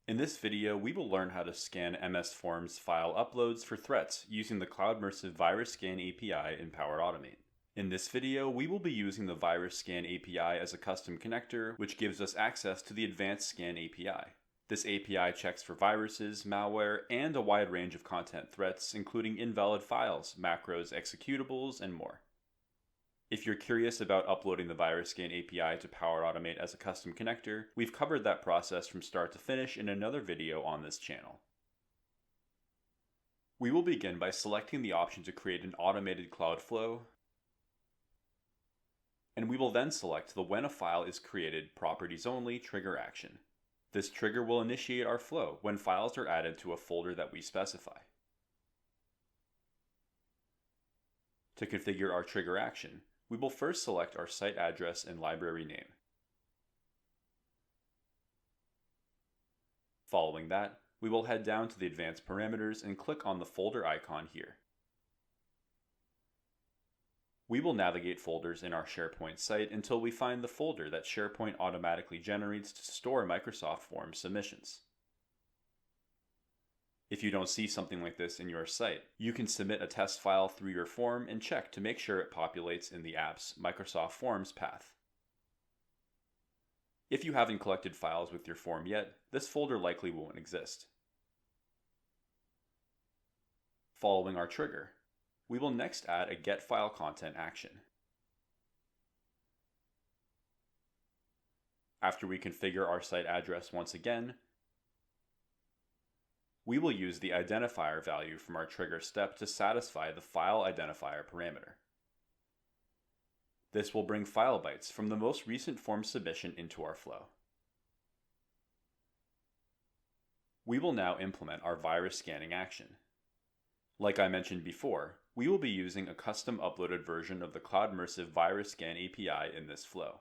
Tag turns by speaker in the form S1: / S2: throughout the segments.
S1: In this video, we will learn how to scan MS Forms file uploads for threats using the Cloud Immersive Virus Scan API in Power Automate. In this video, we will be using the Virus Scan API as a custom connector, which gives us access to the Advanced Scan API. This API checks for viruses, malware, and a wide range of content threats, including invalid files, macros, executables, and more. If you're curious about uploading the Virus Scan API to Power Automate as a custom connector, we've covered that process from start to finish in another video on this channel. We will begin by selecting the option to create an automated cloud flow, and we will then select the When a File is Created Properties Only trigger action. This trigger will initiate our flow when files are added to a folder that we specify. To configure our trigger action, we will first select our site address and library name. Following that, we will head down to the Advanced Parameters and click on the folder icon here. We will navigate folders in our SharePoint site until we find the folder that SharePoint automatically generates to store Microsoft Forms submissions. If you don't see something like this in your site, you can submit a test file through your form and check to make sure it populates in the app's Microsoft Forms path. If you haven't collected files with your form yet, this folder likely won't exist. Following our trigger, we will next add a Get File Content action. After we configure our site address once again, we will use the identifier value from our trigger step to satisfy the file identifier parameter. This will bring file bytes from the most recent form submission into our flow. We will now implement our virus scanning action. Like I mentioned before, we will be using a custom uploaded version of the Cloud Immersive Virus Scan API in this flow.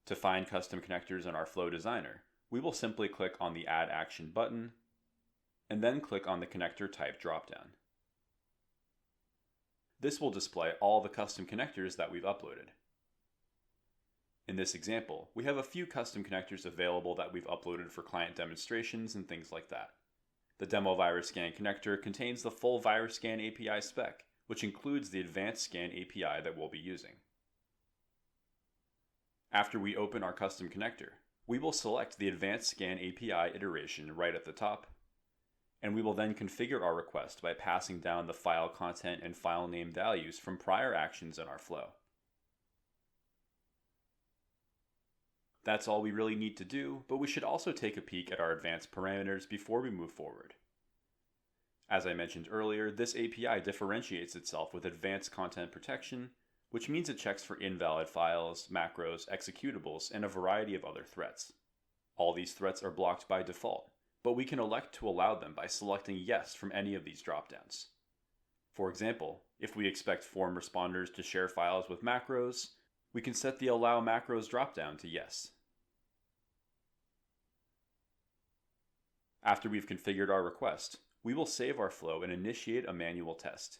S1: To find custom connectors in our flow designer, we will simply click on the Add Action button, and then click on the Connector Type dropdown. This will display all the custom connectors that we've uploaded. In this example, we have a few custom connectors available that we've uploaded for client demonstrations and things like that. The Demo Virus Scan connector contains the full Virus Scan API spec, which includes the Advanced Scan API that we'll be using. After we open our custom connector, we will select the Advanced Scan API iteration right at the top, and we will then configure our request by passing down the file content and file name values from prior actions in our flow. That's all we really need to do, but we should also take a peek at our advanced parameters before we move forward. As I mentioned earlier, this API differentiates itself with advanced content protection, which means it checks for invalid files, macros, executables, and a variety of other threats. All these threats are blocked by default, but we can elect to allow them by selecting Yes from any of these dropdowns. For example, if we expect form responders to share files with macros, we can set the Allow Macros dropdown to Yes. After we've configured our request, we will save our flow and initiate a manual test.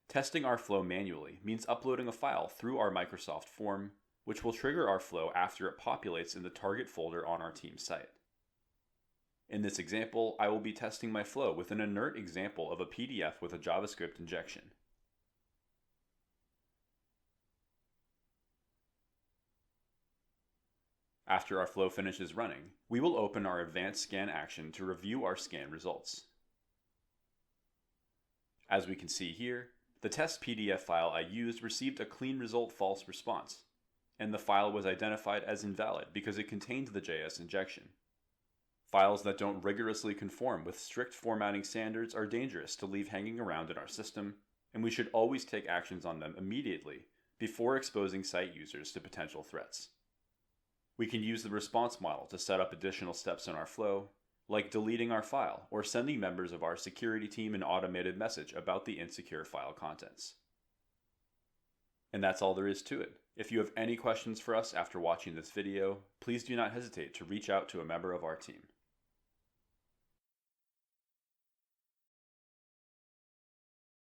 S1: Testing our flow manually means uploading a file through our Microsoft form, which will trigger our flow after it populates in the target folder on our team site. In this example, I will be testing my flow with an inert example of a PDF with a JavaScript injection. After our flow finishes running, we will open our Advanced Scan action to review our scan results. As we can see here, the test PDF file I used received a clean result false response, and the file was identified as invalid because it contained the JS injection. Files that don't rigorously conform with strict formatting standards are dangerous to leave hanging around in our system, and we should always take actions on them immediately before exposing site users to potential threats. We can use the response model to set up additional steps in our flow, like deleting our file or sending members of our security team an automated message about the insecure file contents. And that's all there is to it. If you have any questions for us after watching this video, please do not hesitate to reach out to a member of our team.